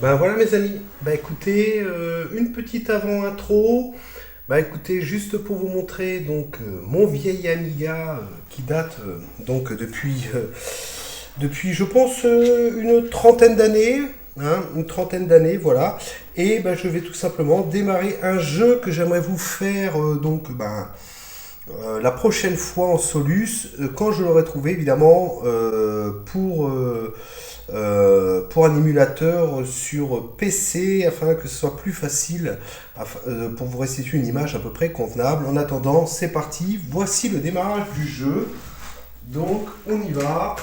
Ben voilà mes amis, bah écoutez, une petite avant-intro, bah écoutez, juste pour vous montrer donc mon vieil Amiga qui date donc depuis je pense une trentaine d'années, hein, une trentaine d'années, voilà, et ben je vais tout simplement démarrer un jeu que j'aimerais vous faire la prochaine fois en Solus, quand je l'aurai trouvé évidemment pour un émulateur sur PC afin que ce soit plus facile pour vous restituer une image à peu près convenable. En attendant, c'est parti, voici le démarrage du jeu. Donc on y va.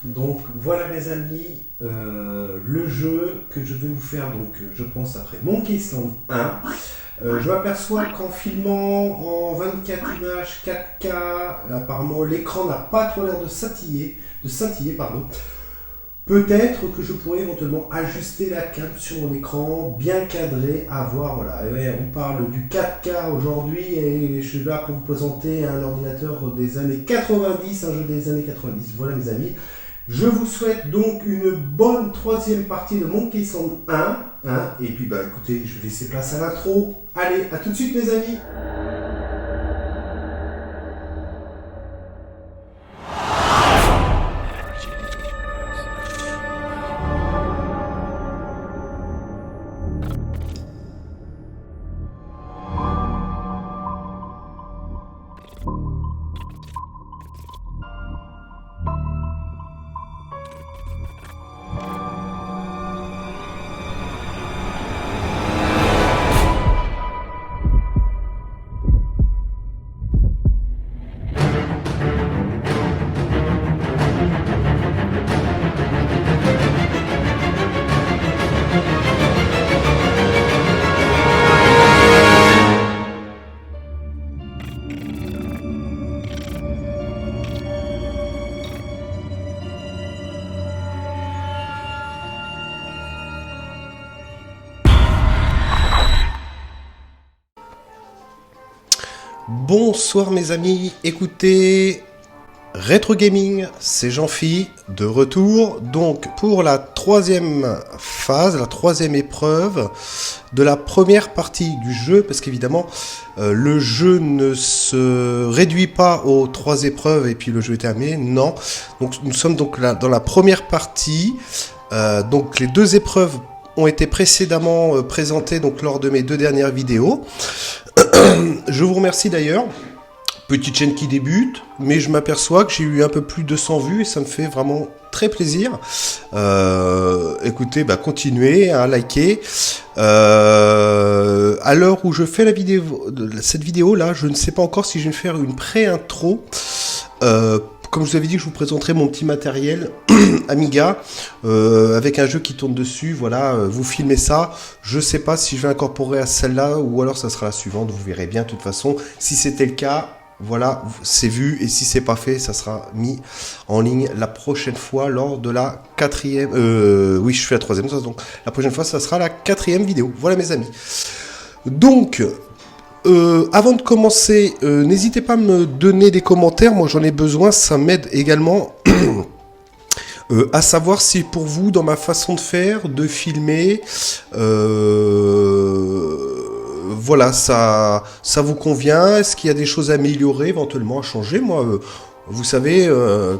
Donc voilà mes amis, le jeu que je vais vous faire, donc je pense après Monkey Island 1. Je m'aperçois qu'en filmant en 24 images 4K, apparemment l'écran n'a pas trop l'air de scintiller, pardon. Peut-être que je pourrais éventuellement ajuster la cam sur mon écran, bien cadré, à voir. Voilà. Et ouais, on parle du 4K aujourd'hui et je suis là pour vous présenter un ordinateur des années 90, un jeu des années 90. Voilà mes amis. Je vous souhaite donc une bonne troisième partie de Monkey Island 1. Hein, et puis bah écoutez, je vais laisser place à l'intro. Allez, à tout de suite mes amis. Bonsoir mes amis, écoutez, Rétro Gaming, c'est Jean-Phi, de retour, donc pour la troisième phase, la troisième épreuve de la première partie du jeu, parce qu'évidemment, le jeu ne se réduit pas aux 3 épreuves et puis le jeu est terminé, non. Donc nous sommes donc là dans la première partie, donc les 2 épreuves ont été précédemment présentées donc lors de mes 2 dernières vidéos. Je vous remercie d'ailleurs. Petite chaîne qui débute, mais je m'aperçois que j'ai eu un peu plus de 100 vues et ça me fait vraiment très plaisir. Écoutez, continuez à liker. À l'heure où je fais cette vidéo là, je ne sais pas encore si je vais faire une pré-intro. Comme je vous avais dit que je vous présenterai mon petit matériel Amiga avec un jeu qui tourne dessus. Voilà, vous filmez ça. Je sais pas si je vais incorporer à celle-là ou alors ça sera la suivante. Vous verrez bien de toute façon. Si c'était le cas, voilà, c'est vu. Et si c'est pas fait, ça sera mis en ligne la prochaine fois lors de la 4e. Oui, je fais la 3e. Donc la prochaine fois, ça sera la 4e vidéo. Voilà mes amis. Donc avant de commencer, n'hésitez pas à me donner des commentaires, moi j'en ai besoin, ça m'aide également à savoir si pour vous, dans ma façon de faire, de filmer, voilà, ça vous convient, est-ce qu'il y a des choses à améliorer, éventuellement à changer, moi... vous savez,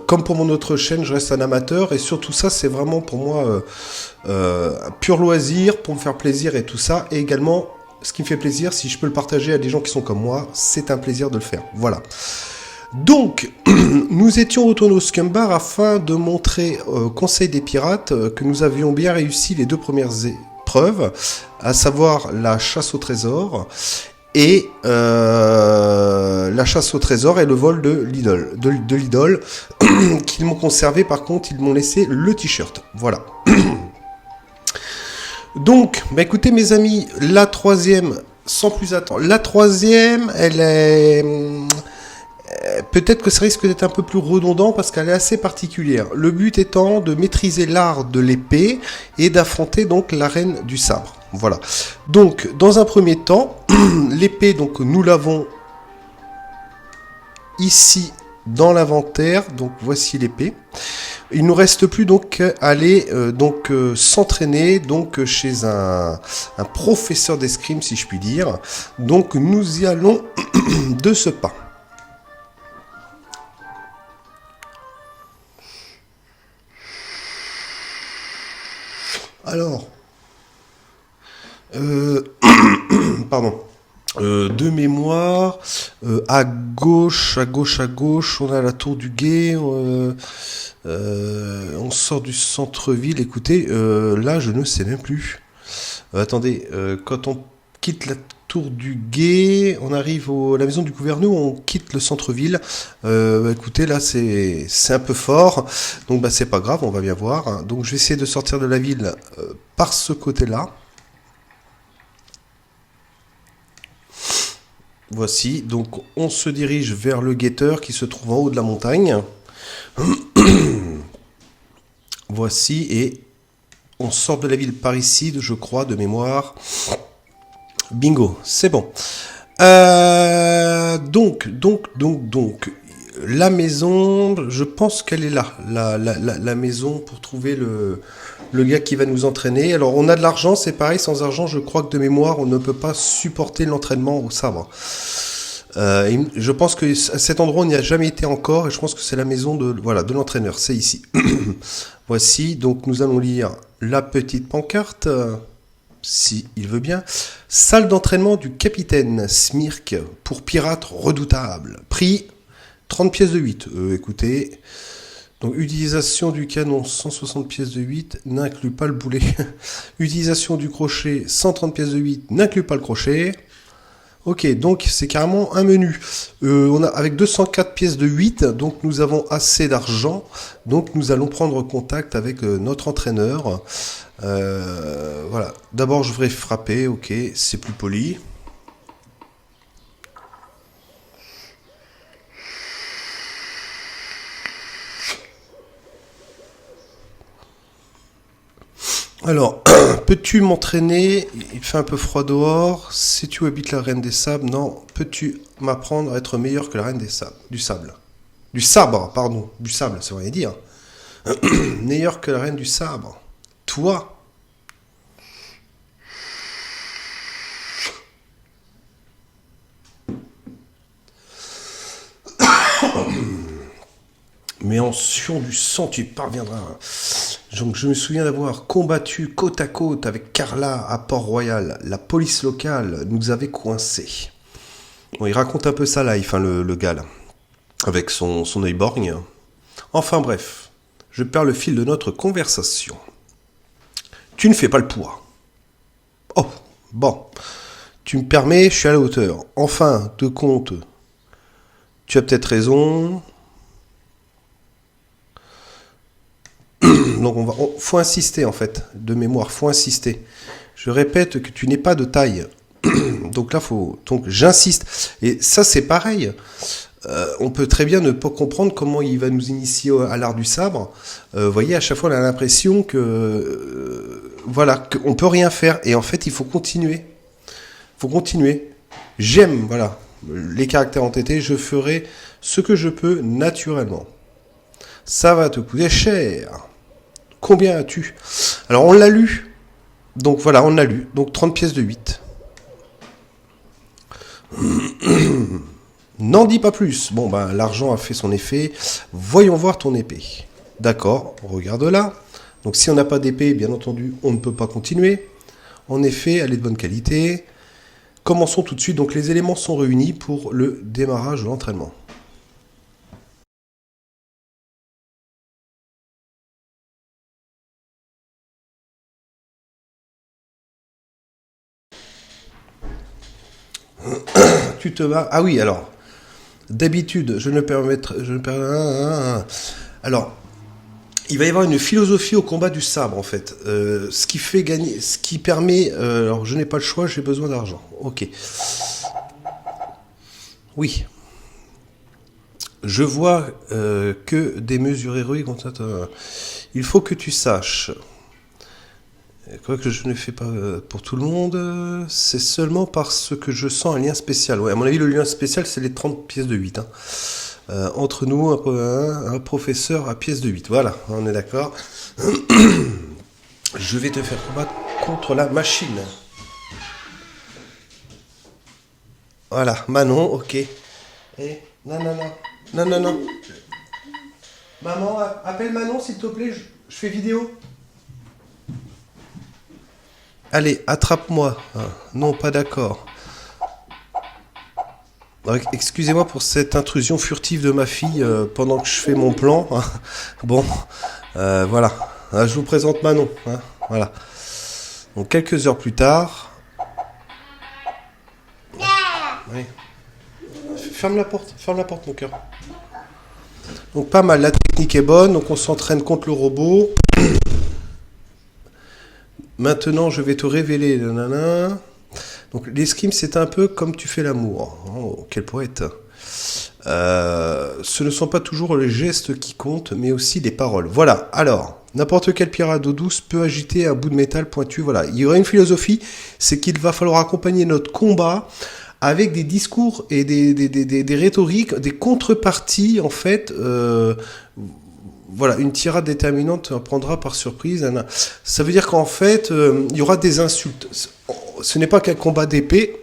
comme pour mon autre chaîne, je reste un amateur et surtout ça, c'est vraiment pour moi un pur loisir, pour me faire plaisir et tout ça, et également... Ce qui me fait plaisir, si je peux le partager à des gens qui sont comme moi, c'est un plaisir de le faire. Voilà. Donc, nous étions retournés au Scumbar afin de montrer au Conseil des Pirates que nous avions bien réussi les 2 premières épreuves, à savoir la chasse au trésor et la chasse au trésor et le vol de l'idole. Qu'ils m'ont conservé, par contre, ils m'ont laissé le t-shirt. Voilà. Donc, écoutez mes amis, la troisième, sans plus attendre, la troisième, elle est... peut-être que ça risque d'être un peu plus redondant parce qu'elle est assez particulière. Le but étant de maîtriser l'art de l'épée et d'affronter donc la reine du sabre. Voilà. Donc, dans un premier temps, l'épée, donc nous l'avons ici dans l'inventaire. Donc, voici l'épée. Il nous reste plus donc à aller s'entraîner donc chez un professeur d'escrime si je puis dire. Donc nous y allons de ce pas. Alors, pardon. De mémoire, à gauche, on a la tour du Guet, on sort du centre-ville. Écoutez, là, je ne sais même plus. Attendez, quand on quitte la tour du Guet, on arrive à la maison du gouverneur, on quitte le centre-ville. Écoutez, là, c'est un peu fort, donc c'est pas grave, on va bien voir. Hein. Donc, je vais essayer de sortir de la ville par ce côté-là. Voici, donc on se dirige vers le guetteur qui se trouve en haut de la montagne. Voici, et on sort de la ville par ici, je crois, de mémoire. Bingo, c'est bon. Donc, la maison, je pense qu'elle est là, la maison pour trouver le gars qui va nous entraîner. Alors, on a de l'argent, c'est pareil, sans argent, je crois que de mémoire, on ne peut pas supporter l'entraînement au sabre. Je pense que à cet endroit, on n'y a jamais été encore, et je pense que c'est la maison de l'entraîneur, c'est ici. Voici, donc nous allons lire la petite pancarte, si il veut bien. Salle d'entraînement du capitaine Smirk pour pirates redoutables. Prix 30 pièces de 8. Écoutez, donc utilisation du canon 160 pièces de 8 n'inclut pas le boulet. Utilisation du crochet 130 pièces de 8 n'inclut pas le crochet. Ok, donc c'est carrément un menu. On a avec 204 pièces de 8, donc nous avons assez d'argent. Donc nous allons prendre contact avec notre entraîneur. Voilà. D'abord je voudrais frapper, ok, c'est plus poli. Alors, peux-tu m'entraîner? Il fait un peu froid dehors. Sais-tu où habite la reine des sables? Non. Peux-tu m'apprendre à être meilleur que la reine du sable? Du sabre, pardon. Du sable, ça veut rien dire. Meilleur que la reine du sabre. Toi. Mais en suant du sang, tu parviendras. Donc, je me souviens d'avoir combattu côte à côte avec Carla à Port-Royal. La police locale nous avait coincés. Bon, il raconte un peu sa life, hein, le gars, là, avec son œil borgne. Enfin bref, je perds le fil de notre conversation. Tu ne fais pas le poids. Oh, bon. Tu me permets, je suis à la hauteur. Enfin, de compte. Tu as peut-être raison. Donc faut insister en fait, de mémoire, faut insister. Je répète que tu n'es pas de taille. Donc là, donc j'insiste. Et ça, c'est pareil. On peut très bien ne pas comprendre comment il va nous initier à l'art du sabre. Vous voyez, à chaque fois, on a l'impression que voilà, qu'on peut rien faire. Et en fait, il faut continuer. Faut continuer. J'aime, voilà, les caractères entêtés. Je ferai ce que je peux naturellement. Ça va te coûter cher. Combien as-tu? Alors, on l'a lu. Donc voilà, on l'a lu. Donc 30 pièces de 8. N'en dis pas plus. Bon, ben, l'argent a fait son effet. Voyons voir ton épée. D'accord, regarde là. Donc si on n'a pas d'épée, bien entendu, on ne peut pas continuer. En effet, elle est de bonne qualité. Commençons tout de suite. Donc les éléments sont réunis pour le démarrage de l'entraînement. Tu te vas... Ah oui, alors... D'habitude, Alors, il va y avoir une philosophie au combat du sabre, en fait. Ce qui fait gagner... Ce qui permet... alors, je n'ai pas le choix, j'ai besoin d'argent. Ok. Oui. Je vois que des mesures héroïques... Il faut que tu saches... Quoique je ne fais pas pour tout le monde, c'est seulement parce que je sens un lien spécial. Ouais, à mon avis, le lien spécial, c'est les 30 pièces de 8. Hein. Entre nous, un professeur à pièces de 8. Voilà, on est d'accord. Je vais te faire combattre contre la machine. Voilà, Manon, ok. Eh, non. Maman, appelle Manon, s'il te plaît, je fais vidéo. Allez, attrape-moi. Non, pas d'accord. Excusez-moi pour cette intrusion furtive de ma fille pendant que je fais mon plan. Bon, voilà. Je vous présente Manon. Voilà. Donc, quelques heures plus tard... Oui. Ferme la porte, mon cœur. Donc, pas mal. La technique est bonne. Donc, on s'entraîne contre le robot. Maintenant, je vais te révéler. Nanana. Donc, l'escrime, c'est un peu comme tu fais l'amour. Oh, quel poète. Ce ne sont pas toujours les gestes qui comptent, mais aussi les paroles. Voilà. Alors, n'importe quel pirate d'eau douce peut agiter un bout de métal pointu. Voilà. Il y aura une philosophie, c'est qu'il va falloir accompagner notre combat avec des discours et des rhétoriques, des contreparties, en fait. Voilà, une tirade déterminante prendra par surprise. Ça veut dire qu'en fait, il y aura des insultes. Ce n'est pas qu'un combat d'épée,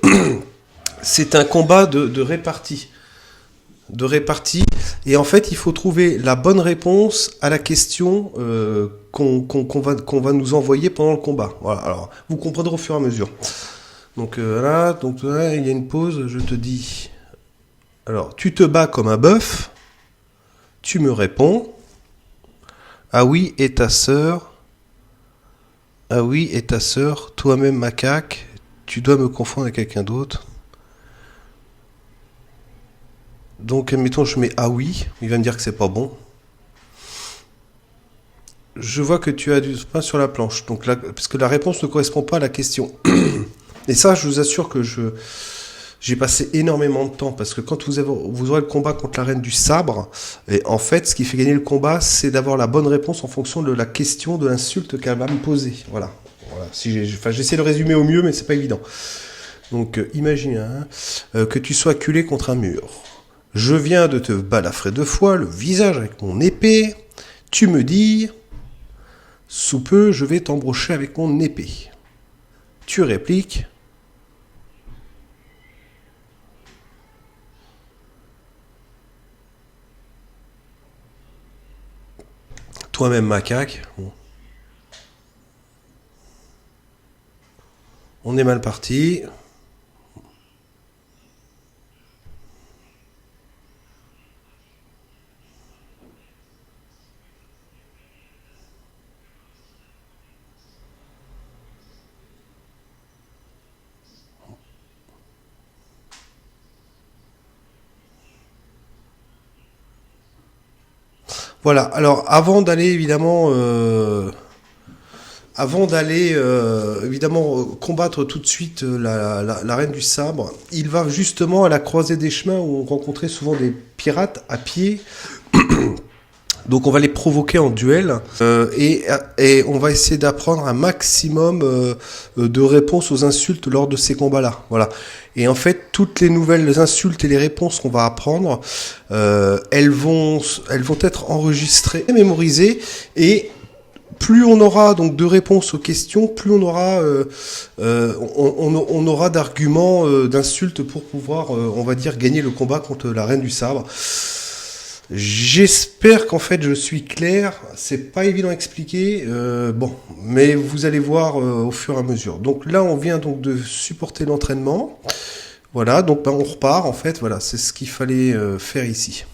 c'est un combat de répartie. De répartie. Et en fait, il faut trouver la bonne réponse à la question qu'on va nous envoyer pendant le combat. Voilà, alors, vous comprendrez au fur et à mesure. Donc là, il y a une pause, je te dis. Alors, tu te bats comme un bœuf. Tu me réponds. Ah oui, et ta sœur? Ah oui, et ta sœur? Toi-même macaque? Tu dois me confondre avec quelqu'un d'autre? Donc, admettons, je mets ah oui. Il va me dire que c'est pas bon. Je vois que tu as du pain sur la planche. Donc là, parce que la réponse ne correspond pas à la question. Et ça, je vous assure que j'ai passé énormément de temps, parce que quand vous aurez le combat contre la reine du sabre, et en fait, ce qui fait gagner le combat, c'est d'avoir la bonne réponse en fonction de la question, de l'insulte qu'elle va me poser. Voilà. J'essaie de résumer au mieux, mais c'est pas évident. Donc, imagine que tu sois acculé contre un mur. Je viens de te balafrer 2 fois le visage avec mon épée. Tu me dis, sous peu, je vais t'embrocher avec mon épée. Tu répliques, toi-même macaque. Bon. On est mal parti. Voilà, alors avant d'aller évidemment combattre tout de suite la reine du sabre, il va justement à la croisée des chemins où on rencontrait souvent des pirates à pied. Donc on va les provoquer en duel et on va essayer d'apprendre un maximum de réponses aux insultes lors de ces combats-là. Voilà. Et en fait, toutes les nouvelles insultes et les réponses qu'on va apprendre, elles vont être enregistrées et mémorisées. Et plus on aura donc de réponses aux questions, plus on aura on aura d'arguments, d'insultes pour pouvoir, on va dire, gagner le combat contre la reine du sabre. J'espère qu'en fait je suis clair, c'est pas évident à expliquer, bon, mais vous allez voir au fur et à mesure. Donc là on vient donc de supporter l'entraînement, voilà, donc on repart en fait, voilà, c'est ce qu'il fallait faire ici.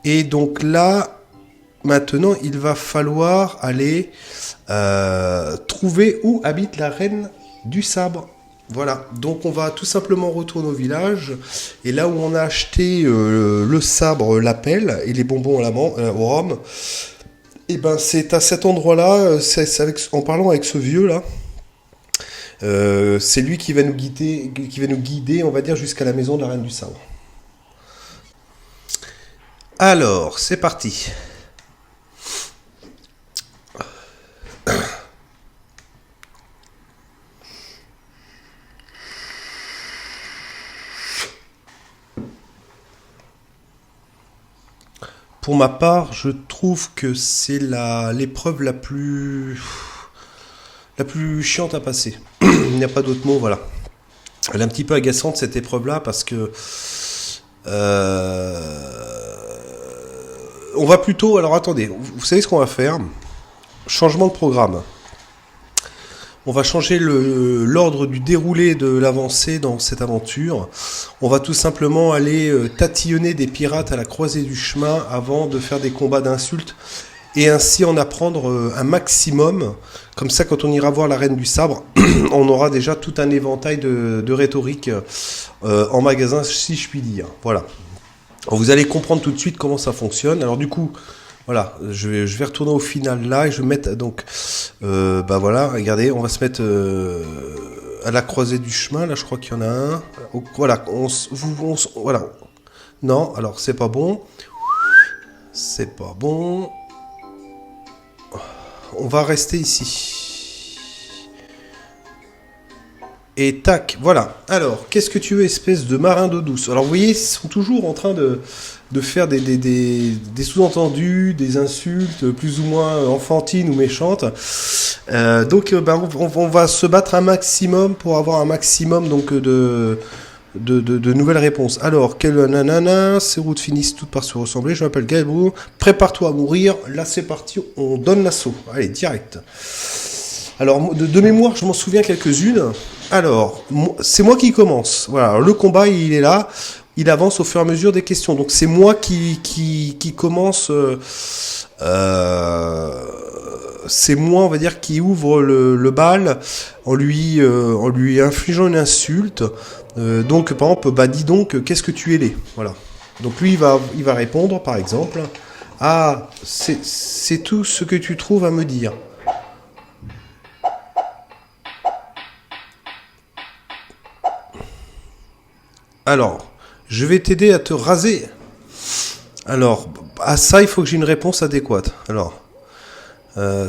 Et donc là, maintenant il va falloir aller trouver où habite la reine du sabre. Voilà, donc on va tout simplement retourner au village, et là où on a acheté le sabre, la pelle et les bonbons au rhum, et ben c'est à cet endroit-là, en parlant avec ce vieux là, c'est lui qui va nous guider, on va dire, jusqu'à la maison de la reine du sabre. Alors, c'est parti. Pour ma part, je trouve que c'est l'épreuve la plus chiante à passer. Il n'y a pas d'autre mot, voilà. Elle est un petit peu agaçante cette épreuve-là parce que on va plutôt. Alors attendez, vous savez ce qu'on va faire? Changement de programme. On va changer l'ordre du déroulé de l'avancée dans cette aventure. On va tout simplement aller tatillonner des pirates à la croisée du chemin avant de faire des combats d'insultes et ainsi en apprendre un maximum. Comme ça, quand on ira voir la reine du sabre, on aura déjà tout un éventail de rhétorique en magasin, si je puis dire. Voilà. Alors, vous allez comprendre tout de suite comment ça fonctionne. Alors du coup, voilà, je vais retourner au final là et je vais mettre donc, bah voilà, regardez, on va se mettre à la croisée du chemin. Là, je crois qu'il y en a un. Voilà, voilà. Non, alors c'est pas bon. C'est pas bon. On va rester ici. Et tac, voilà. Alors, qu'est-ce que tu veux, espèce de marin d'eau douce? Alors, vous voyez, ils sont toujours en train de faire des sous-entendus, des insultes plus ou moins enfantines ou méchantes. Donc, on va se battre un maximum pour avoir un maximum donc de nouvelles réponses. Alors, quel nanana, ces routes finissent toutes par se ressembler. Je m'appelle Gaël, prépare-toi à mourir. Là, c'est parti, on donne l'assaut. Allez, direct. Alors, de mémoire, je m'en souviens quelques-unes. Alors, c'est moi qui commence. Voilà, alors, le combat, il est là. Il avance au fur et à mesure des questions. Donc, c'est moi qui commence... c'est moi, on va dire, qui ouvre le bal en lui infligeant une insulte. Donc, par exemple, bah, dis donc, qu'est-ce que tu es laid? Voilà. Donc, lui, il va répondre, par exemple, ah, c'est tout ce que tu trouves à me dire. Alors, je vais t'aider à te raser. Alors, à ça, il faut que j'ai une réponse adéquate. Alors,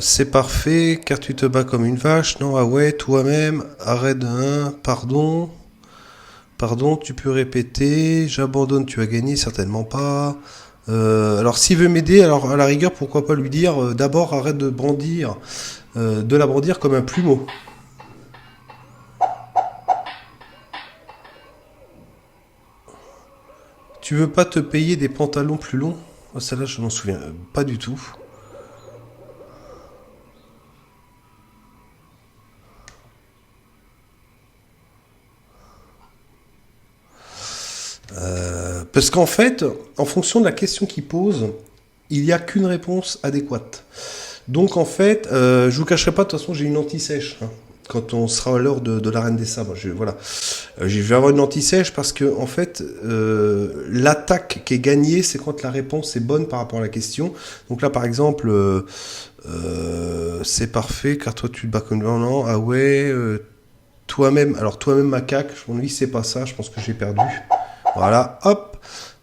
c'est parfait, car tu te bats comme une vache. Non, ah ouais, toi-même, arrête pardon. Pardon, tu peux répéter. J'abandonne, tu as gagné, certainement pas. Alors s'il veut m'aider, alors à la rigueur, pourquoi pas lui dire d'abord arrête de brandir, de la brandir comme un plumeau. Tu veux pas te payer des pantalons plus longs? Oh, celle-là, je m'en souviens pas du tout. Parce qu'en fait, en fonction de la question qu'il pose, il n'y a qu'une réponse adéquate. Donc en fait, je vous cacherai pas, de toute façon, j'ai une anti-sèche. Hein. Quand on sera à l'heure de la Reine des Sabres, voilà. Je vais avoir une anti-sèche parce que en fait, l'attaque qui est gagnée, c'est quand la réponse est bonne par rapport à la question. Donc là, par exemple, c'est parfait, car toi, tu te bats comme non, ah ouais, toi-même, alors toi-même macaque, je me dis c'est pas ça, je pense que j'ai perdu. Voilà, hop.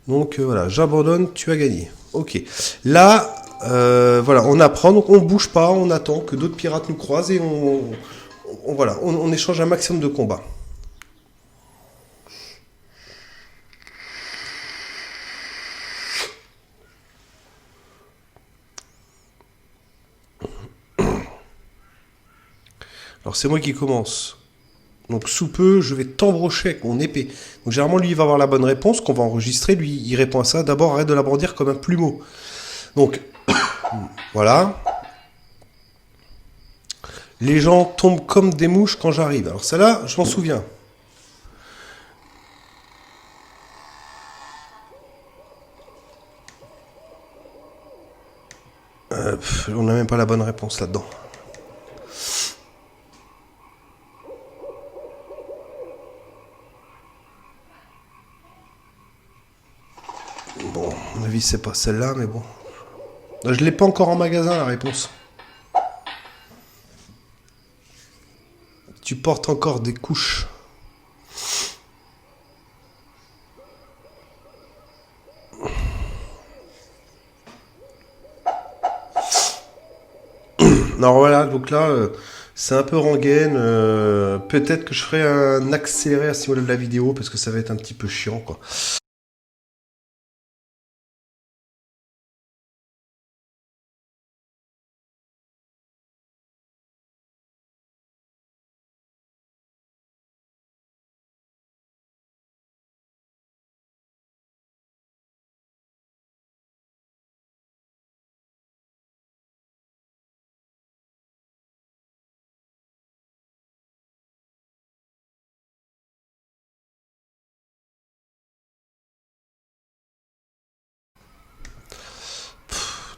Donc voilà, j'abandonne, tu as gagné. Ok. Là, voilà, on apprend, donc on bouge pas, on attend que d'autres pirates nous croisent et voilà, on échange un maximum de combats. Alors c'est moi qui commence. Donc sous peu, je vais t'embrocher avec mon épée. Donc généralement, lui, il va avoir la bonne réponse qu'on va enregistrer. Lui, il répond à ça. D'abord, arrête de la brandir comme un plumeau. Donc, voilà. Les gens tombent comme des mouches quand j'arrive. Alors celle-là, je m'en souviens. On n'a même pas la bonne réponse là-dedans. Bon, à mon avis, c'est pas celle-là, mais bon. Je l'ai pas encore en magasin, la réponse. Tu portes encore des couches. Alors voilà, donc là, c'est un peu rengaine. Peut-être que je ferai un accéléré à ce niveau de la vidéo, parce que ça va être un petit peu chiant, quoi.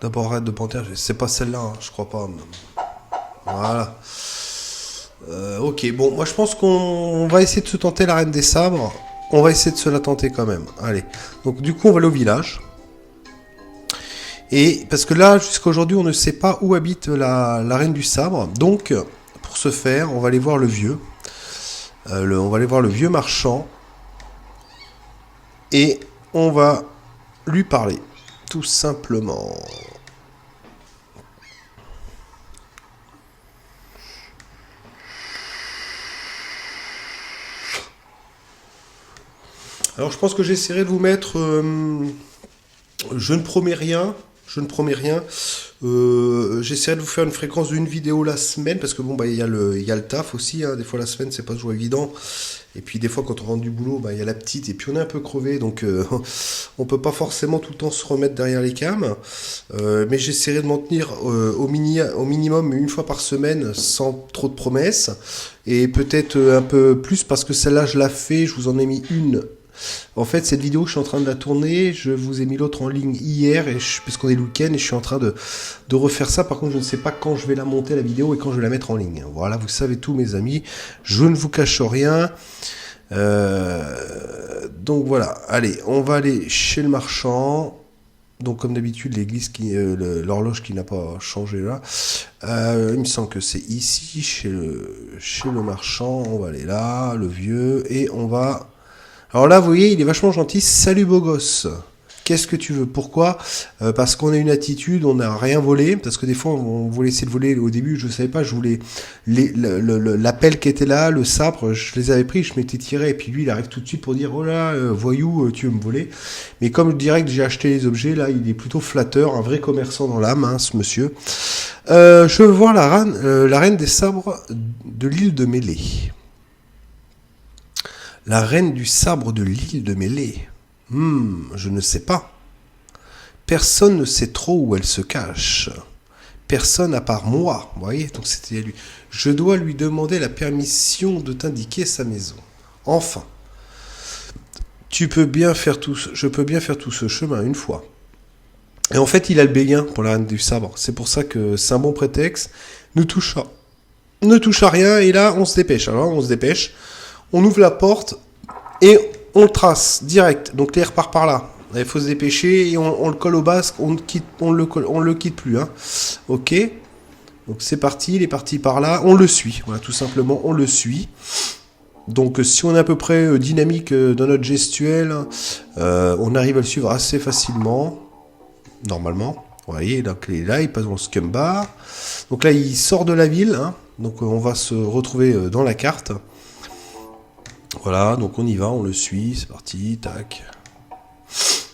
D'abord, arrête de panthère. C'est pas celle-là, hein, je crois pas. Voilà. Ok, bon, moi je pense qu'on va essayer de se tenter la Reine des Sabres. On va essayer de se la tenter quand même. Allez. Donc du coup, on va aller au village. Et parce que là, jusqu'à aujourd'hui, on ne sait pas où habite la Reine du Sabre. Donc, pour ce faire, on va aller voir le vieux. On va aller voir le vieux marchand. Et on va lui parler. Tout simplement. Alors je pense que j'essaierai de vous mettre... je ne promets rien. Je ne promets rien. J'essaierai de vous faire une fréquence d'une vidéo la semaine. Parce que bon, bah, il y a le taf aussi. Hein. Des fois la semaine, c'est pas toujours évident. Et puis des fois quand on rentre du boulot, bah, il y a la petite. Et puis on est un peu crevé. Donc on peut pas forcément tout le temps se remettre derrière les cams. Mais j'essaierai de m'en tenir au minimum une fois par semaine. Sans trop de promesses. Et peut-être un peu plus. Parce que celle-là, je la fais. Je vous en ai mis une. En fait, cette vidéo, je suis en train de la tourner. Je vous ai mis l'autre en ligne hier, puisqu'on est le week-end, et je suis en train de refaire ça. Par contre, je ne sais pas quand je vais la monter, la vidéo, et quand je vais la mettre en ligne. Voilà, vous savez tout, mes amis. Je ne vous cache rien. Donc voilà, allez, on va aller chez le marchand. Donc comme d'habitude, l'église, l'horloge qui n'a pas changé là. Il me semble que c'est ici, chez le marchand. On va aller là, le vieux, et on va... Alors là, vous voyez, il est vachement gentil. Salut beau gosse. Qu'est-ce que tu veux? Pourquoi? Parce qu'on a une attitude, on n'a rien volé, parce que des fois on voulait essayer de voler au début, je savais pas, je voulais l'appel qui était là, le sabre, je les avais pris, je m'étais tiré, et puis lui il arrive tout de suite pour dire oh là, voyou, tu veux me voler. Mais comme direct j'ai acheté les objets, là il est plutôt flatteur, un vrai commerçant dans l'âme, hein, ce monsieur. Je veux voir la reine des sabres de l'île de Mêlée. La reine du sabre de l'île de Mêlée. Je ne sais pas. Personne ne sait trop où elle se cache. Personne à part moi. Vous voyez, donc c'était lui. Je dois lui demander la permission de t'indiquer sa maison. Enfin, je peux bien faire tout ce chemin une fois. Et en fait, il a le béguin pour la reine du sabre. C'est pour ça que c'est un bon prétexte. Ne touche à rien. Et là, on se dépêche. Alors, on se dépêche. On ouvre la porte et on le trace direct. Donc, l'air repart par là. Il faut se dépêcher et on le colle au basque. On le quitte plus. Hein. Ok. Donc, c'est parti. Il est parti par là. On le suit. Voilà, tout simplement, on le suit. Donc, si on est à peu près dynamique dans notre gestuelle, on arrive à le suivre assez facilement. Normalement. Vous voyez, donc il est là, il passe dans le scum bar. Donc là, il sort de la ville. Hein. Donc, on va se retrouver dans la carte. Voilà, donc on y va, on le suit, c'est parti, tac.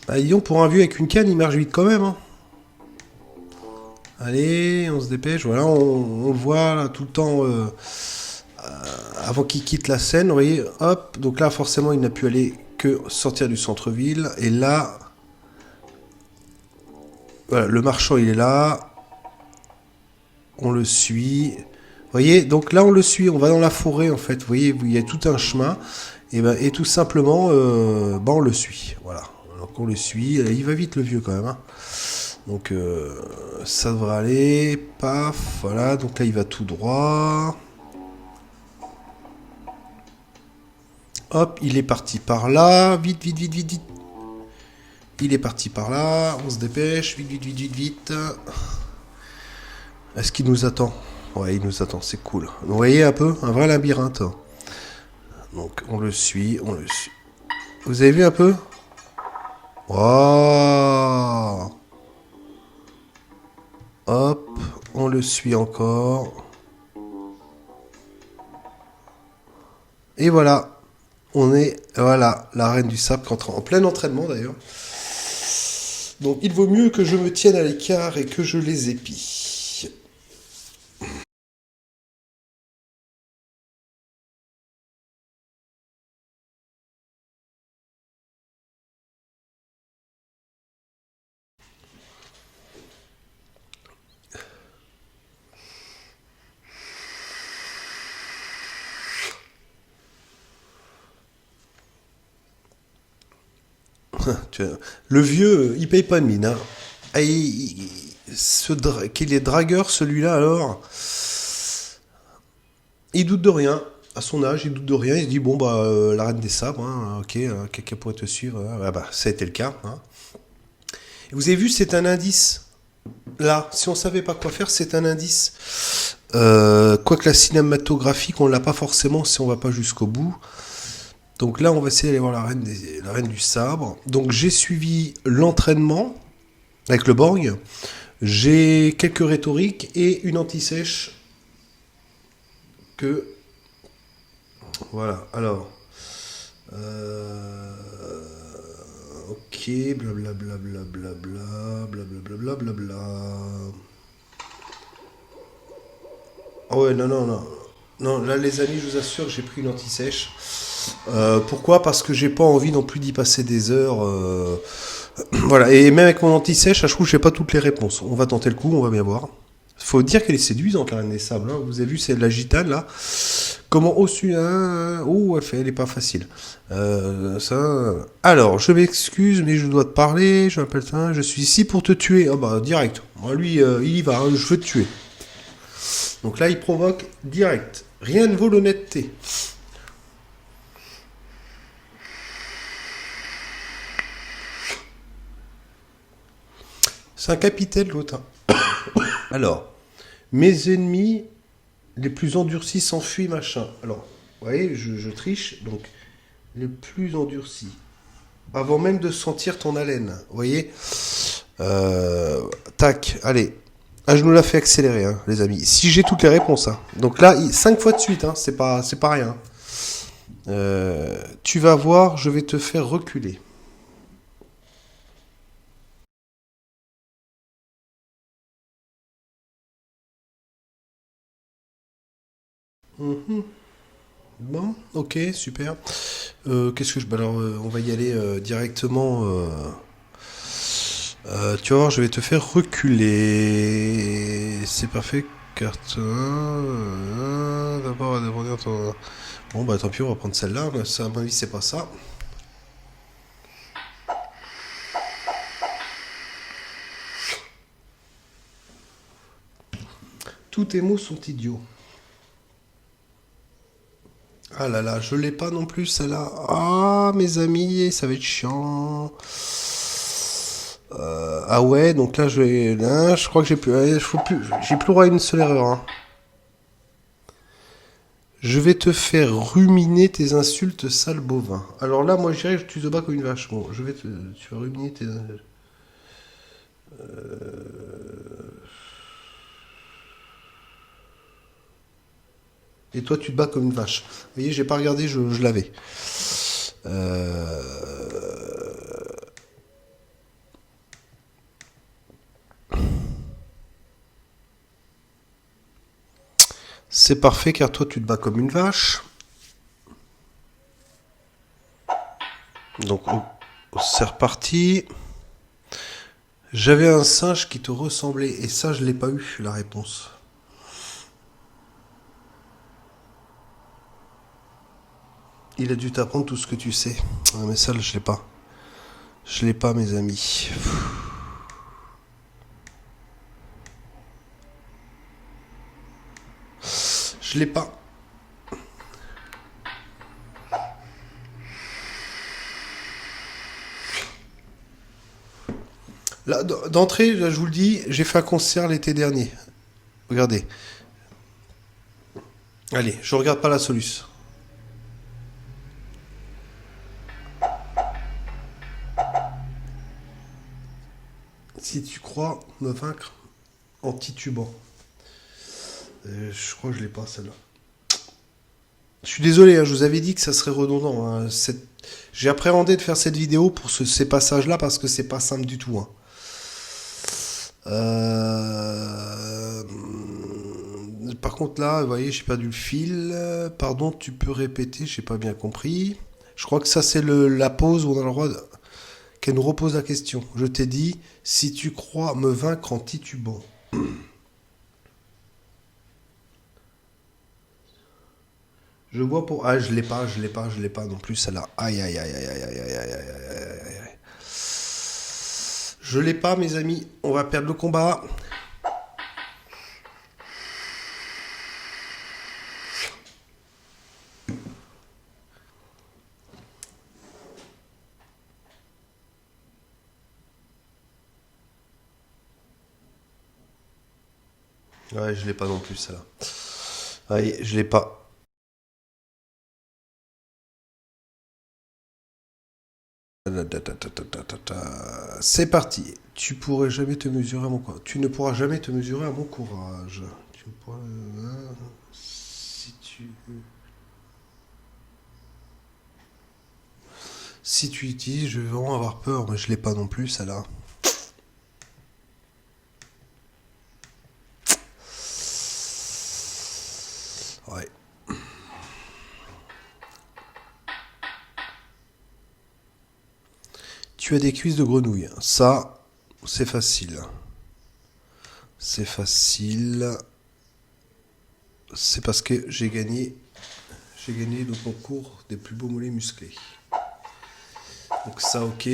Bah, disons, pour un vieux avec une canne, il marche vite quand même. Hein. Allez, on se dépêche, voilà, on le voit là, tout le temps avant qu'il quitte la scène, vous voyez, hop. Donc là, forcément, il n'a pu aller que sortir du centre-ville. Et là, voilà, le marchand, il est là. On le suit. Vous voyez, donc là on le suit, on va dans la forêt en fait, vous voyez, il y a tout un chemin, et tout simplement, on le suit, voilà. Donc on le suit, il va vite le vieux quand même, hein. Donc ça devrait aller, paf, voilà, donc là il va tout droit. Hop, il est parti par là, vite. Il est parti par là, on se dépêche, vite. Est-ce qu'il nous attend ? Ouais, il nous attend, c'est cool. Vous voyez un peu, un vrai labyrinthe. Donc, on le suit. Vous avez vu un peu ? Wow. Hop, on le suit encore. Et voilà, voilà, la reine du sable qui entre en plein entraînement d'ailleurs. Donc, il vaut mieux que je me tienne à l'écart et que je les épie. Le vieux, il paye pas de mine. Hein. Qu'il est dragueur, celui-là, alors, il doute de rien. À son âge, il doute de rien. Il se dit, bon, la reine des sabres, hein, ok, quelqu'un pourrait te suivre. Hein. Ça a été le cas. Hein. Et vous avez vu, c'est un indice. Là, si on savait pas quoi faire, c'est un indice. Quoique la cinématographique, on l'a pas forcément si on va pas jusqu'au bout. Donc là, on va essayer d'aller voir la reine du sabre. Donc j'ai suivi l'entraînement avec le Borg. J'ai quelques rhétoriques et une anti-sèche que... Voilà, alors... Ok, blablabla. Oh ouais, non. Non, là les amis, je vous assure, j'ai pris une anti-sèche. Pourquoi ? Parce que j'ai pas envie non plus d'y passer des heures. Voilà, et même avec mon anti-sèche, je trouve que j'ai pas toutes les réponses. On va tenter le coup, on va bien voir. Faut dire qu'elle est séduisante, la reine des sables. Hein. Vous avez vu, c'est de la gitane là. Comment au-dessus, hein. Oh, elle est pas facile. Ça. Alors, je m'excuse, mais je dois te parler. Je m'appelle ça. Je suis ici pour te tuer. Ah bah direct. Moi, lui, il y va. Hein, je veux te tuer. Donc là, il provoque direct. Rien ne vaut l'honnêteté. C'est un capitaine, l'autre. Alors, mes ennemis les plus endurcis s'enfuient, machin. Alors, vous voyez, je triche. Donc, les plus endurcis. avant même de sentir ton haleine. Vous voyez? Tac, allez. Ah, je nous la fait accélérer, hein, les amis. Si j'ai toutes les réponses. Hein. Donc là, 5 fois de suite, hein, c'est pas rien. Tu vas voir, je vais te faire reculer. Mhm. Bon, ok, super. Qu'est-ce que je... bah alors, on va y aller directement. Tu vas voir, je vais te faire reculer. C'est parfait. Carte 1. D'abord, on va demander ton... Bon, bah tant pis, on va prendre celle-là. Mais ça, à mon avis, c'est pas ça. Tous tes mots sont idiots. Ah là là, je l'ai pas non plus celle-là. Ah mes amis, ça va être chiant. Ah ouais, donc là je crois que j'ai plus, j'ai plus droit à une seule erreur. Hein. Je vais te faire ruminer tes insultes, sale bovin. Alors là, moi je dirais que tu te bats comme une vache. Bon, tu vas ruminer tes insultes. Et toi, tu te bats comme une vache. Vous voyez, j'ai pas regardé, je l'avais. Euh... C'est parfait car toi tu te bats comme une vache. Donc c'est reparti. J'avais un singe qui te ressemblait et ça je l'ai pas eu la réponse. Il a dû t'apprendre tout ce que tu sais. Ah, mais ça je l'ai pas. Je l'ai pas mes amis. Je l'ai pas. Là, d'entrée, là, je vous le dis, j'ai fait un concert l'été dernier. Regardez. Allez, je regarde pas la soluce. Si tu crois me vaincre en titubant. Je crois que je l'ai pas celle-là. Je suis désolé, hein, je vous avais dit que ça serait redondant. Hein. J'ai appréhendé de faire cette vidéo pour ces passages-là parce que c'est pas simple du tout. Hein. Par contre là, vous voyez, j'ai perdu le fil. Pardon, tu peux répéter, j'ai pas bien compris. Je crois que ça c'est la pause où on a le droit qu'elle nous repose la question. Je t'ai dit, si tu crois me vaincre en titubant. Je vois pour... Ah, je l'ai pas, je l'ai pas non plus, celle-là. Aïe, aïe, aïe, aïe, aïe, aïe, aïe, aïe, aïe, aïe. Je l'ai pas, mes amis. On va perdre le combat. Ouais, je l'ai pas non plus, celle-là. Allez, je l'ai pas. C'est parti. Tu pourrais jamais te mesurer à mon courage. Tu ne pourras jamais te mesurer à mon courage. Tu pourras... Si tu... Si tu utilises, je vais vraiment avoir peur, mais je l'ai pas non plus, celle-là. Ouais. Tu as des cuisses de grenouille. Ça, c'est facile. C'est facile. C'est parce que j'ai gagné le concours des plus beaux mollets musclés. Donc ça, ok.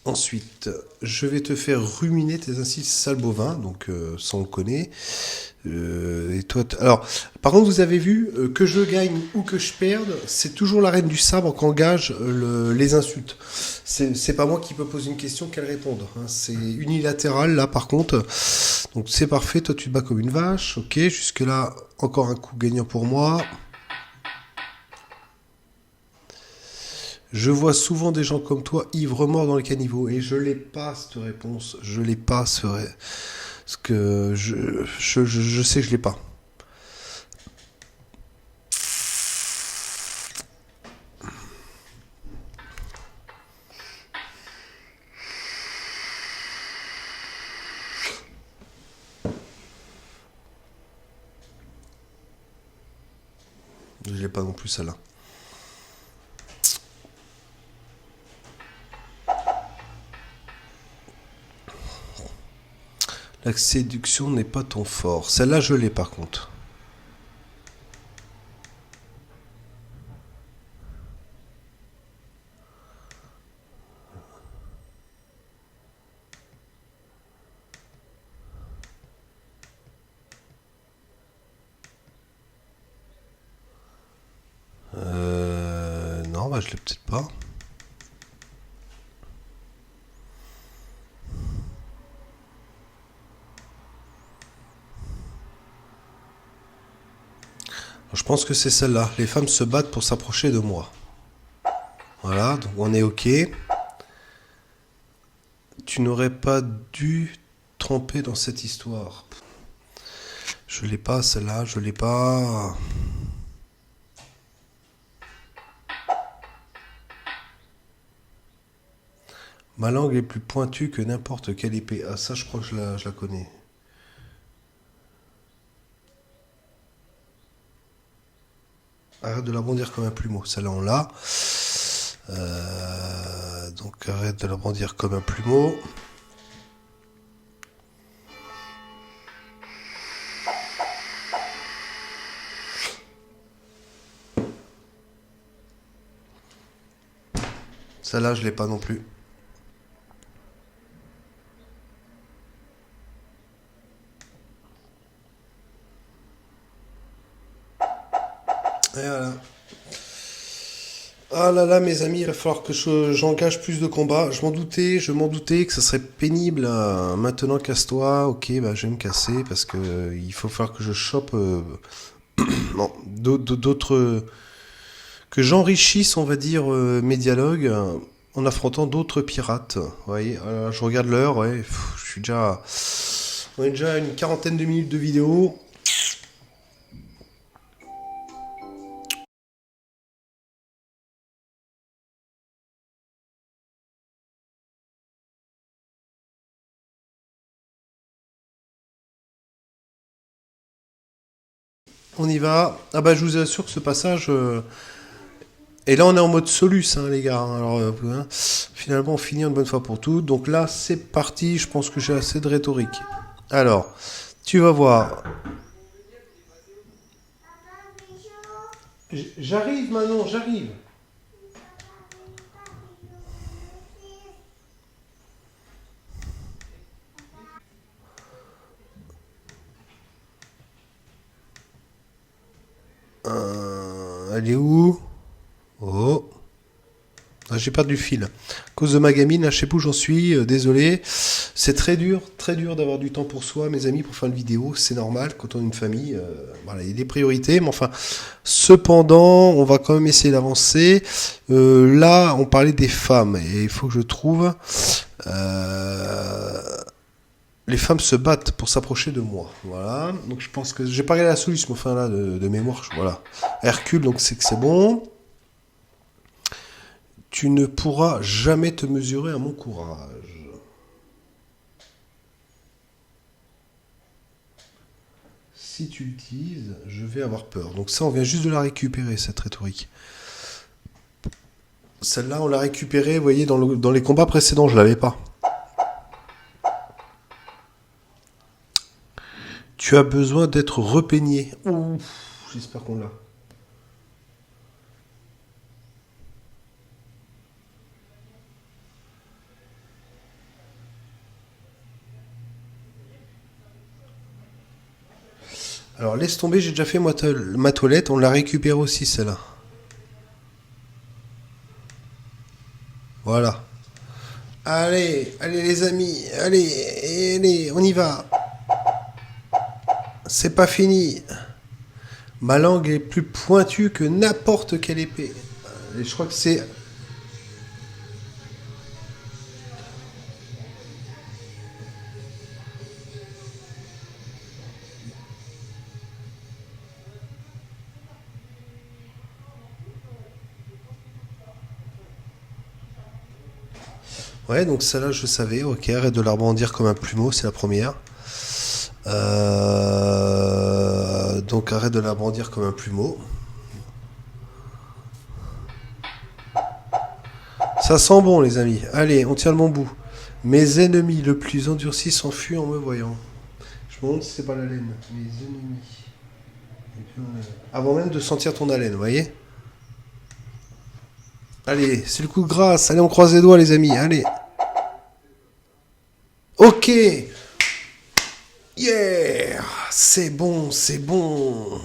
Ensuite, je vais te faire ruminer tes insides sale bovin, donc ça on le connaît. Et toi, alors, par contre, vous avez vu que je gagne ou que je perde, c'est toujours la reine du sabre qui engage les insultes. C'est pas moi qui peux poser une question qu'elle réponde. Hein. C'est unilatéral là, par contre. Donc c'est parfait. Toi, tu te bats comme une vache. Ok, jusque là, encore un coup gagnant pour moi. Je vois souvent des gens comme toi, ivres morts dans les caniveaux. Et je l'ai pas, cette réponse. Je l'ai pas, ce que je sais que je l'ai pas. Je l'ai pas non plus, celle-là. La séduction n'est pas ton fort. Celle-là, je l'ai par contre. Non, bah, je l'ai peut-être pas. Je pense que c'est celle-là. Les femmes se battent pour s'approcher de moi. Voilà, donc on est OK. Tu n'aurais pas dû tremper dans cette histoire. Je l'ai pas, celle-là, je l'ai pas. Ma langue est plus pointue que n'importe quelle épée. Ah, ça, je crois que je la connais. Arrête de la bondir comme un plumeau. Celle-là, on l'a. Donc, arrête de la bondir comme un plumeau. Celle-là, je l'ai pas non plus. Et voilà. Ah là là, mes amis, il va falloir que j'engage plus de combats. Je m'en doutais que ça serait pénible. Maintenant, casse-toi. Ok, bah, je vais me casser parce que il faut falloir que je chope non, d'autres. Que j'enrichisse, on va dire, mes dialogues en affrontant d'autres pirates. Vous voyez, je regarde l'heure, ouais, je suis déjà. On est déjà à une quarantaine de minutes de vidéo. On y va. Ah bah je vous assure que ce passage. Et là on est en mode solus, hein, les gars. Alors hein, finalement on finit une bonne fois pour toutes. Donc là c'est parti. Je pense que j'ai assez de rhétorique. Alors, tu vas voir. J'arrive Manon, j'arrive. Elle est où? Oh. Ah, j'ai perdu le fil. À cause de ma gamine, là, je sais pas où j'en suis, désolé. C'est très dur d'avoir du temps pour soi, mes amis, pour faire une vidéo. C'est normal, quand on a une famille, voilà, il y a des priorités, mais enfin, cependant, on va quand même essayer d'avancer. Là, on parlait des femmes, et il faut que je trouve... les femmes se battent pour s'approcher de moi. Voilà. Donc je pense que... J'ai pas regardé la solution, mais enfin là, de mémoire, voilà. Hercule, donc c'est que c'est bon. Tu ne pourras jamais te mesurer à mon courage. Si tu l'utilises, je vais avoir peur. Donc ça, on vient juste de la récupérer, cette rhétorique. Celle-là, on l'a récupérée, vous voyez, dans les combats précédents, je l'avais pas. Tu as besoin d'être repeigné. Ouh, j'espère qu'on l'a. Alors laisse tomber, j'ai déjà fait ma toilette, on l'a récupérée aussi celle-là. Voilà. Allez, allez les amis, allez, on y va. C'est pas fini. Ma langue est plus pointue que n'importe quelle épée. Et je crois que c'est Ouais, donc celle-là, je savais. Ok, arrête de la rebondir comme un plumeau, c'est la première. Donc arrête de la brandir comme un plumeau. Ça sent bon, les amis. Allez, on tient le bon bout. Mes ennemis le plus endurcis s'enfuient en me voyant. Je me demande si c'est pas la laine. Mes ennemis. Avant même de sentir ton haleine, vous voyez. Allez, c'est le coup de grâce. Allez, on croise les doigts, les amis. Allez. Ok. Yeah. C'est bon, c'est bon.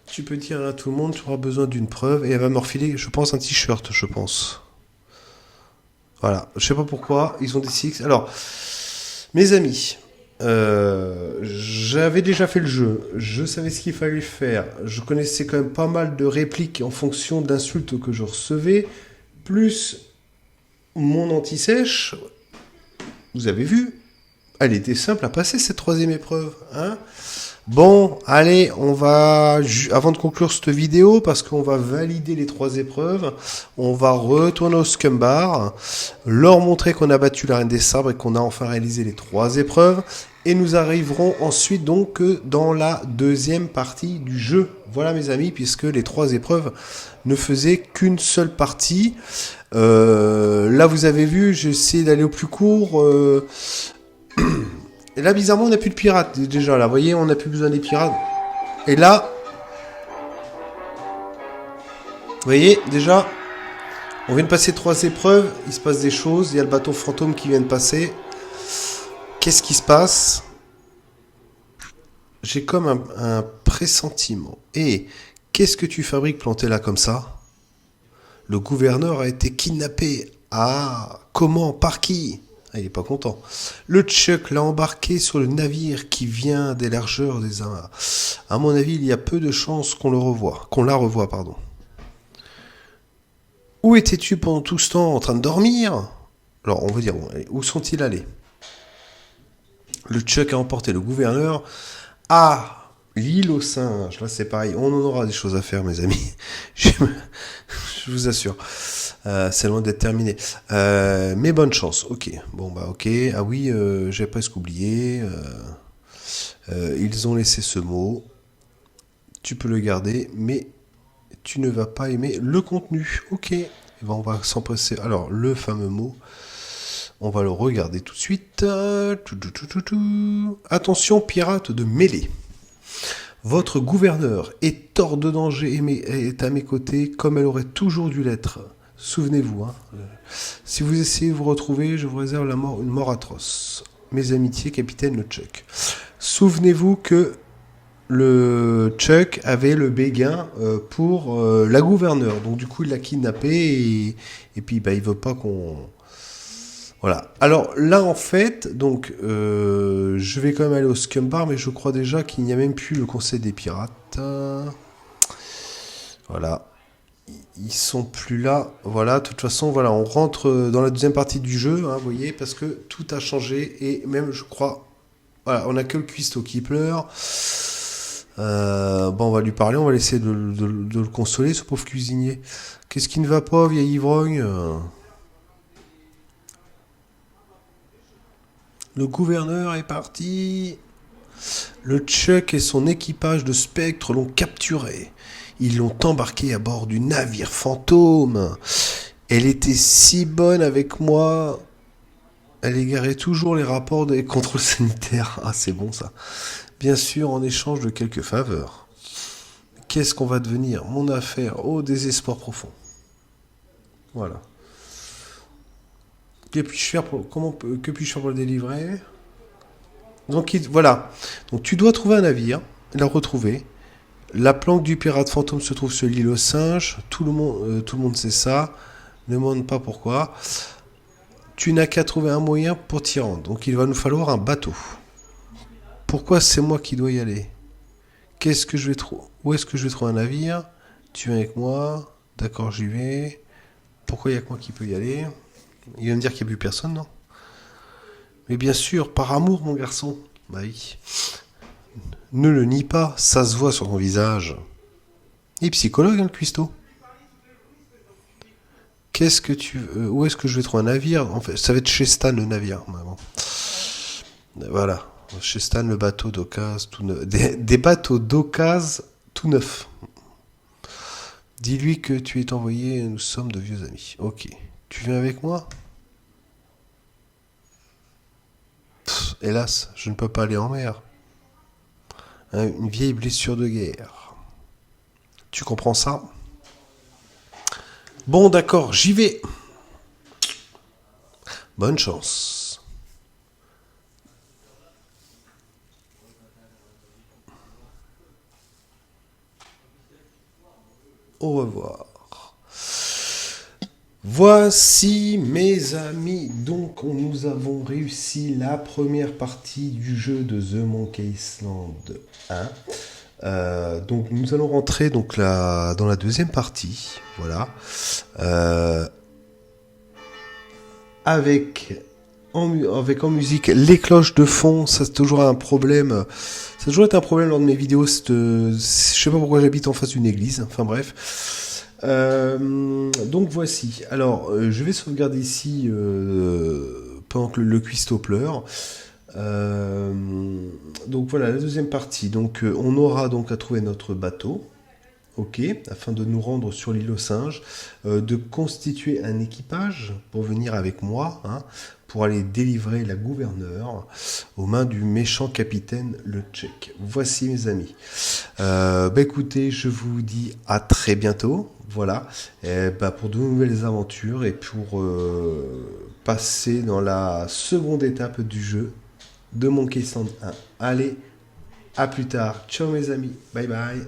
Tu peux dire à tout le monde, tu auras besoin d'une preuve. Et elle va me refiler, je pense, un t-shirt, je pense. Voilà. Je sais pas pourquoi. Ils ont des six. Alors, mes amis. J'avais déjà fait le jeu, je savais ce qu'il fallait faire, je connaissais quand même pas mal de répliques en fonction d'insultes que je recevais, plus mon anti-sèche, vous avez vu, elle était simple à passer cette troisième épreuve, hein. Bon, allez, on va, avant de conclure cette vidéo, parce qu'on va valider les 3 épreuves, on va retourner au Scumbar, leur montrer qu'on a battu la Reine des Sabres et qu'on a enfin réalisé les 3 épreuves, et nous arriverons ensuite donc dans la deuxième partie du jeu. Voilà mes amis, puisque les 3 épreuves ne faisaient qu'une seule partie. Là vous avez vu, j'ai essayé d'aller au plus court. Et là bizarrement on n'a plus de pirates déjà là, vous voyez, on n'a plus besoin des pirates. Et là, vous voyez déjà, on vient de passer 3 épreuves, il se passe des choses, il y a le bateau fantôme qui vient de passer. Qu'est-ce qui se passe? J'ai comme un pressentiment. Et qu'est-ce que tu fabriques planté là comme ça? Le gouverneur a été kidnappé. Ah, comment? Par qui? Ah, il est pas content. Le Chuck l'a embarqué sur le navire qui vient des largeurs des Amas. À mon avis, il y a peu de chances qu'on la revoie, pardon. Où étais-tu pendant tout ce temps? En train de dormir? Alors, on va dire, bon, allez, où sont-ils allés? Le Chuck a emporté le gouverneur à l'île aux singes. Là, c'est pareil. On en aura des choses à faire, mes amis. Je vous assure. C'est loin d'être terminé. Mais bonne chance. Ok. Bon, bah, ok. Ah oui, j'ai presque oublié. Ils ont laissé ce mot. Tu peux le garder, mais tu ne vas pas aimer le contenu. Ok. Et ben, on va s'empresser. Alors, le fameux mot. On va le regarder tout de suite. Attention, pirate de mêlée. Votre gouverneur est hors de danger et est à mes côtés comme elle aurait toujours dû l'être. Souvenez-vous, hein. Si vous essayez de vous retrouver, je vous réserve une mort atroce. Mes amitiés, capitaine le Chuck. Souvenez-vous que le Chuck avait le béguin pour la gouverneure. Donc du coup, il l'a kidnappé et puis bah, il veut pas qu'on... Voilà. Alors là, en fait, donc, je vais quand même aller au Scumbar, mais je crois déjà qu'il n'y a même plus le Conseil des Pirates. Voilà. Ils sont plus là. Voilà. De toute façon, voilà, on rentre dans la deuxième partie du jeu, hein, vous voyez, parce que tout a changé et même, je crois, voilà, on n'a que le cuistot qui pleure. Bon, on va lui parler, on va essayer de le consoler, ce pauvre cuisinier. Qu'est-ce qui ne va pas, vieille ivrogne? Le gouverneur est parti. Le Chuck et son équipage de spectres l'ont capturé. Ils l'ont embarqué à bord du navire fantôme. Elle était si bonne avec moi. Elle égarait toujours les rapports des contrôles sanitaires. Ah, c'est bon ça. Bien sûr, en échange de quelques faveurs. Qu'est-ce qu'on va devenir? Mon affaire, au désespoir profond. Voilà. Que puis-je faire pour le délivrer? Donc voilà. Donc tu dois trouver un navire, la retrouver. La planque du pirate fantôme se trouve sur l'île aux singes. Tout le monde sait ça. Ne demande pas pourquoi. Tu n'as qu'à trouver un moyen pour t'y rendre. Donc il va nous falloir un bateau. Pourquoi c'est moi qui dois y aller? Qu'est-ce que je vais trouver? Où est-ce que je vais trouver un navire? Tu viens avec moi? D'accord, j'y vais. Pourquoi il n'y a que moi qui peux y aller? Il va me dire qu'il n'y a plus personne, non? Mais bien sûr, par amour, mon garçon. Bah oui. Ne le nie pas, ça se voit sur ton visage. Il est psychologue, hein, le cuistot. Qu'est-ce que tu veux? Où est-ce que je vais trouver un navire? En fait, ça va être chez Stan le navire. Bon. Voilà. Chez Stan, le bateau d'occasion tout neuf. Des bateaux d'occasion tout neufs. Dis-lui que tu es envoyé, nous sommes de vieux amis. Ok. Tu viens avec moi? Hélas, je ne peux pas aller en mer. Une vieille blessure de guerre. Tu comprends ça? Bon, d'accord, j'y vais. Bonne chance. Au revoir. Voici mes amis, donc nous avons réussi la première partie du jeu de The Monkey Island 1. Donc nous allons rentrer donc dans la deuxième partie, voilà, avec en musique les cloches de fond. Ça c'est toujours un problème, ça a toujours été un problème lors de mes vidéos. Je sais pas pourquoi j'habite en face d'une église, enfin bref. Donc voici. Alors, je vais sauvegarder ici pendant que le cuistot pleure. Donc voilà la deuxième partie. Donc on aura donc à trouver notre bateau, ok, afin de nous rendre sur l'île aux singes, de constituer un équipage pour venir avec moi, hein, pour aller délivrer la gouverneure aux mains du méchant capitaine le Tchèque. Voici mes amis. Écoutez, je vous dis à très bientôt. Voilà, pour de nouvelles aventures et pour passer dans la seconde étape du jeu de Monkey Island 1. Allez, à plus tard. Ciao mes amis. Bye bye.